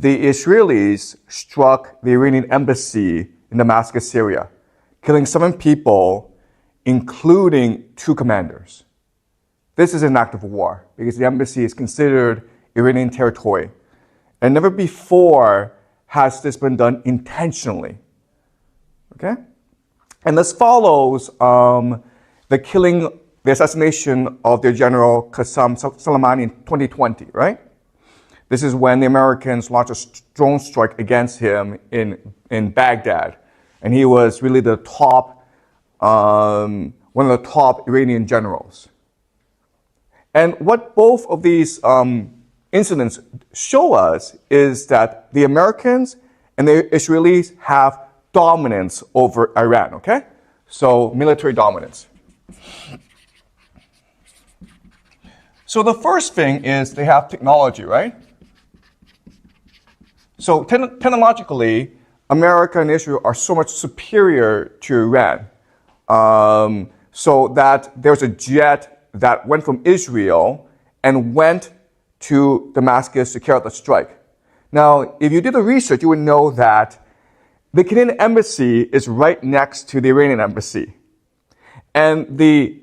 the Israelis struck the Iranian embassy in Damascus, Syria, killing 7 people, including 2 commanders. This is an act of war because the embassy is considered Iranian territory. And never before has this been done intentionally. Okay? And this follows the assassination of their general Qasem Soleimani in 2020, right? This is when the Americans launched a drone strike against him in Baghdad. And he was really the top, one of the top Iranian generals. And what both of these incidents show us is that the Americans and the Israelis have dominance over Iran, okay? So military dominance. So the first thing is they have technology, right? So technologically, America and Israel are so much superior to Iran. So that there's a jet that went from Israel and went to Damascus to carry out the strike. Now, if you did the research, you would know that the Canadian embassy is right next to the Iranian embassy. And the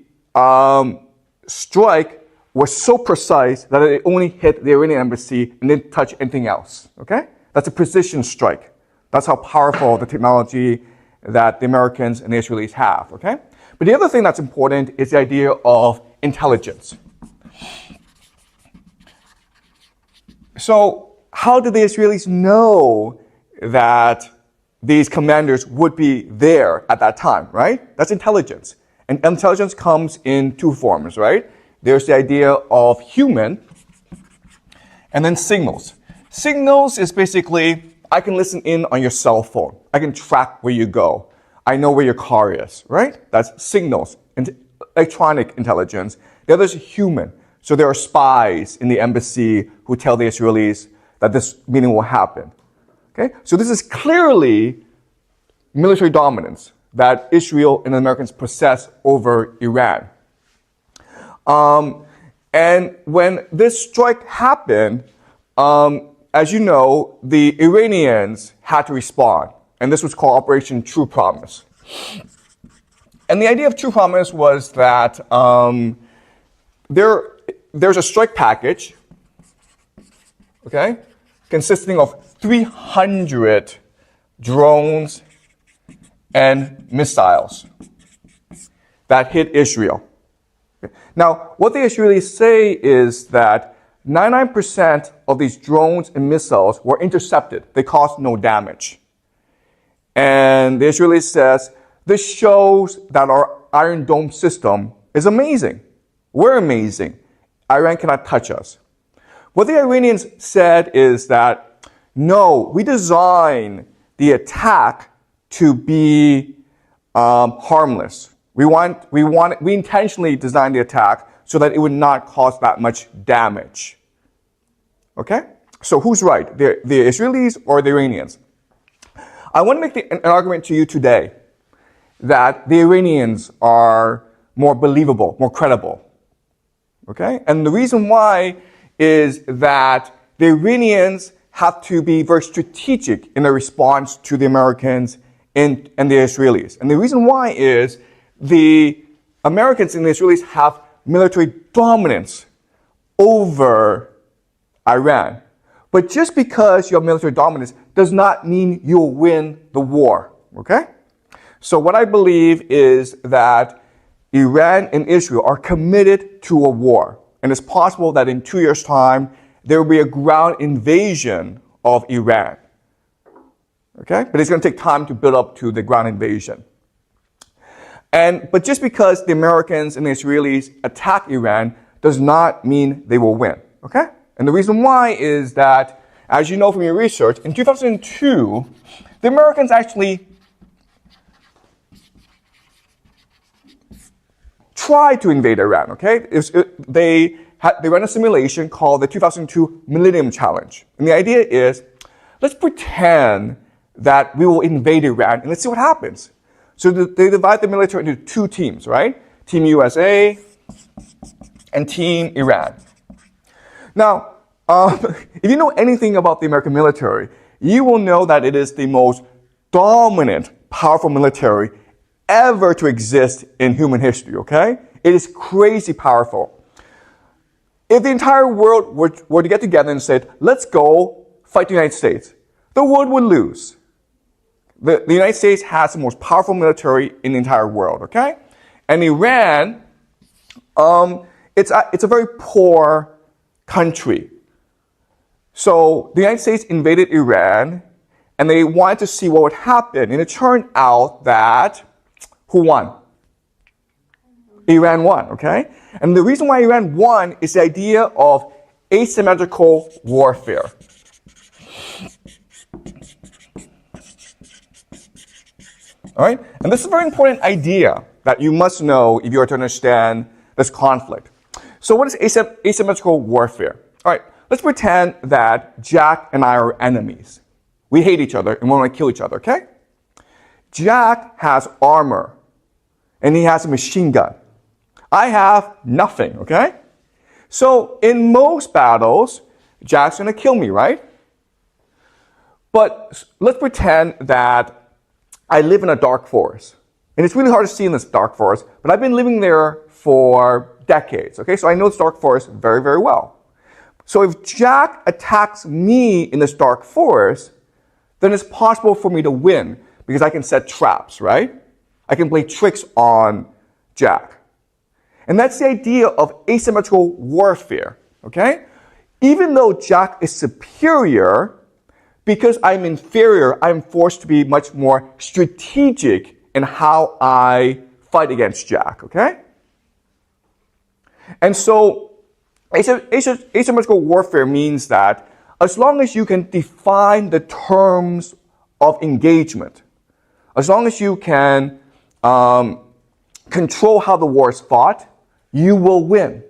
strike was so precise that it only hit the Iranian embassy and didn't touch anything else, okay? That's a precision strike. That's how powerful the technology that the Americans and the Israelis have, okay? But the other thing that's important is the idea of intelligence. So how did the Israelis know that these commanders would be there at that time, right? That's intelligence. And intelligence comes in 2 forms, right? There's the idea of human and then signals. Signals is basically, I can listen in on your cell phone. I can track where you go. I know where your car is, right? That's signals, electronic intelligence. The other is human. So there are spies in the embassy who tell the Israelis that this meeting will happen. Okay? So this is clearly military dominance that Israel and the Americans possess over Iran. And when this strike happened, as you know, the Iranians had to respond. And this was called Operation True Promise. And the idea of True Promise was that there's a strike package, okay, consisting of 300 drones and missiles that hit Israel. Now, what the Israelis say is that 99% of these drones and missiles were intercepted. They caused no damage. And the Israelis says, this shows that our Iron Dome system is amazing. We're amazing. Iran cannot touch us. What the Iranians said is that, no, we designed the attack to be harmless. We intentionally designed the attack so that it would not cause that much damage. Okay? So who's right? The Israelis or the Iranians? I want to make an argument to you today that the Iranians are more believable, more credible. Okay? And the reason why is that the Iranians have to be very strategic in their response to the Americans and the Israelis. And the reason why is the Americans and the Israelis have military dominance over Iran. But just because you have military dominance does not mean you'll win the war. Okay? So what I believe is that Iran and Israel are committed to a war. And it's possible that in 2 years' time, there will be a ground invasion of Iran. Okay? But it's going to take time to build up to the ground invasion. But just because the Americans and the Israelis attack Iran does not mean they will win. Okay? And the reason why is that, as you know from your research, in 2002, the Americans actually tried to invade Iran, okay? They ran a simulation called the 2002 Millennium Challenge. And the idea is, let's pretend that we will invade Iran and let's see what happens. So they divide the military into 2 teams, right? Team USA and Team Iran. Now, if you know anything about the American military, you will know that it is the most dominant, powerful military ever to exist in human history, okay? It is crazy powerful. If the entire world were to get together and said, let's go fight the United States, the world would lose. The United States has the most powerful military in the entire world, okay? And Iran, it's a very poor country. So the United States invaded Iran, and they wanted to see what would happen. And it turned out that, who won? Iran won, okay? And the reason why Iran won is the idea of asymmetrical warfare. All right? And this is a very important idea that you must know if you are to understand this conflict. So what is asymmetrical warfare? All right, let's pretend that Jack and I are enemies. We hate each other and we want to kill each other, okay? Jack has armor and he has a machine gun. I have nothing, okay? So in most battles, Jack's going to kill me, right? But let's pretend that I live in a dark forest. And it's really hard to see in this dark forest, but I've been living there for decades, okay? So I know this dark forest very, very well. So if Jack attacks me in this dark forest, then it's possible for me to win because I can set traps, right? I can play tricks on Jack. And that's the idea of asymmetrical warfare, okay? Even though Jack is superior, because I'm inferior, I'm forced to be much more strategic in how I fight against Jack, okay? And so asymmetrical warfare means that as long as you can define the terms of engagement, as long as you can control how the war is fought, you will win.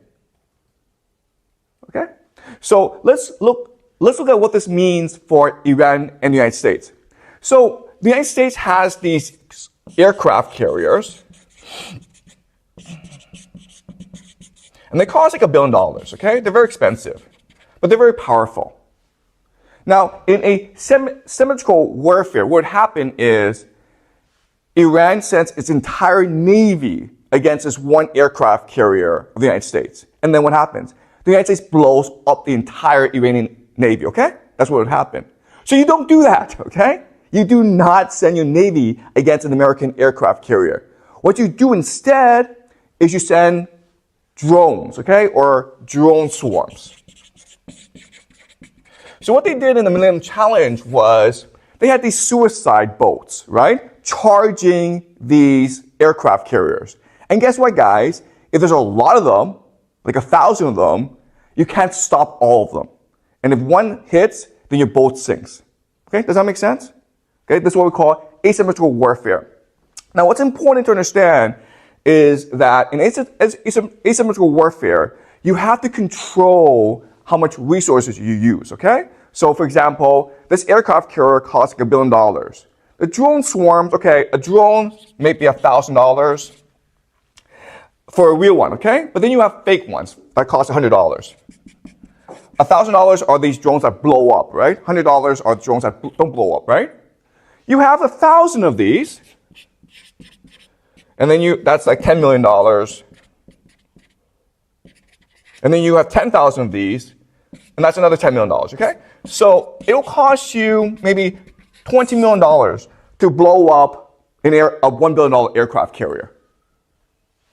Okay? So let's look at what this means for Iran and the United States. So the United States has these aircraft carriers, and they cost like $1 billion, okay? They're very expensive, but they're very powerful. Now, in a symmetrical warfare, what would happen is Iran sends its entire navy against this one aircraft carrier of the United States. And then what happens? The United States blows up the entire Iranian navy, okay? That's what would happen. So you don't do that, okay? You do not send your navy against an American aircraft carrier. What you do instead is you send drones, okay? Or drone swarms. So what they did in the Millennium Challenge was they had these suicide boats, right? Charging these aircraft carriers. And guess what, guys? If there's a lot of them, like 1,000 of them, you can't stop all of them. And if one hits, then your boat sinks. Okay, does that make sense? Okay, this is what we call asymmetrical warfare. Now, what's important to understand is that in asymmetrical warfare, you have to control how much resources you use, okay? So, for example, this aircraft carrier costs like $1 billion. The drone swarms, okay, a drone may be $1,000 for a real one, okay? But then you have fake ones that cost $100. $1,000 are these drones that blow up, right? $100 are drones that don't blow up, right? You have 1,000 of these, and then that's like $10 million. And then you have 10,000 of these, and that's another $10 million, okay? So it'll cost you maybe $20 million to blow up a $1 billion aircraft carrier.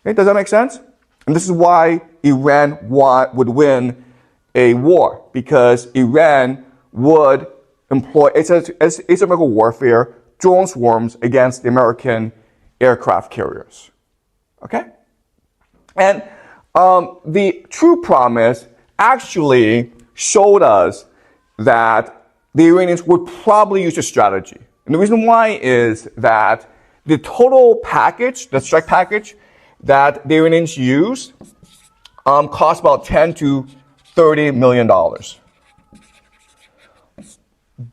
Okay, does that make sense? And this is why Iran would win a war, because Iran would employ asymmetrical warfare, drone swarms against the American aircraft carriers. Okay? And the true promise actually showed us that the Iranians would probably use this strategy. And the reason why is that the total package, the strike package that the Iranians use, cost about $10 to $30 million.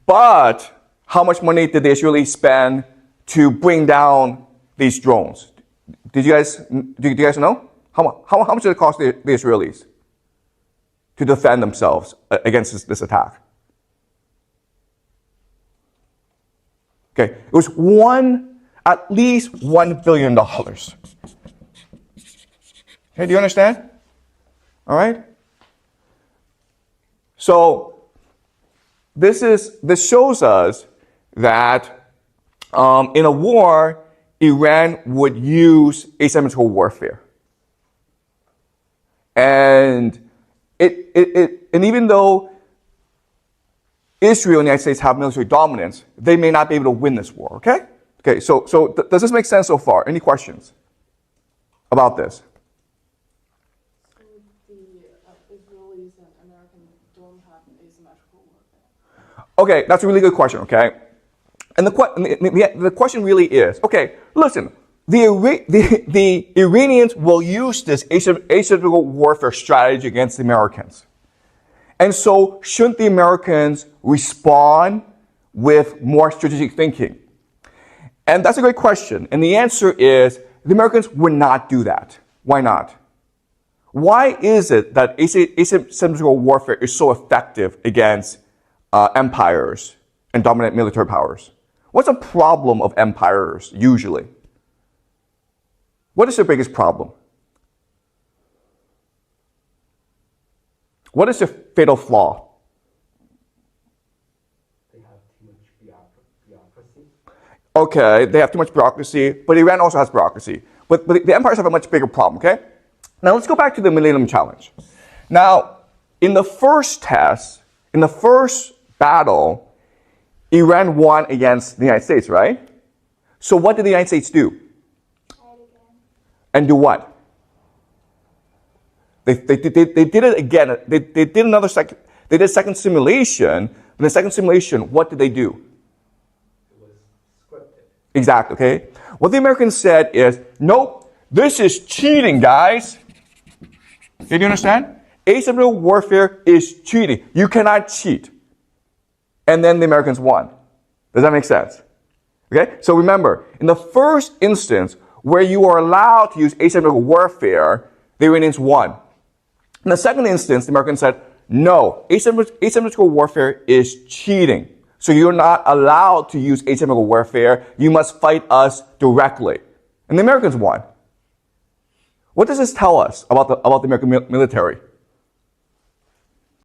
But how much money did the Israelis spend to bring down these drones? Do you guys know? How much did it cost the Israelis? to defend themselves against this attack. Okay, it was at least $1 billion. Okay, do you understand? All right. So this shows us that in a war, Iran would use asymmetrical warfare, and and even though Israel and the United States have military dominance, they may not be able to win this war. Okay. Okay. So does this make sense so far? Any questions about this? So the Israelis and Americans don't have asymmetrical warfare. Okay, that's a really good question. Okay. And the question really is, okay, listen, the Iranians will use this asymmetrical warfare strategy against the Americans. And so shouldn't the Americans respond with more strategic thinking? And that's a great question. And the answer is the Americans would not do that. Why not? Why is it that asymmetrical warfare is so effective against empires and dominant military powers? What's the problem of empires usually? What is their biggest problem? What is their fatal flaw? They have too much bureaucracy. Okay, they have too much bureaucracy, but Iran also has bureaucracy. But the empires have a much bigger problem, okay? Now let's go back to the Millennium Challenge. Now, in the first test, in the first battle, Iran won against the United States, right? So what did the United States do? And do what? They did it again. They did another second. They did a second simulation. In the second simulation, what did they do? It was scripted. Exactly. Okay. What the Americans said is, nope, this is cheating, guys. Did you understand? Asymmetrical warfare is cheating. You cannot cheat. And then the Americans won. Does that make sense? Okay? So remember, in the first instance where you are allowed to use asymmetrical warfare, the Iranians won. In the second instance, the Americans said, no, asymmetrical warfare is cheating. So you're not allowed to use asymmetrical warfare. You must fight us directly. And the Americans won. What does this tell us about the American military?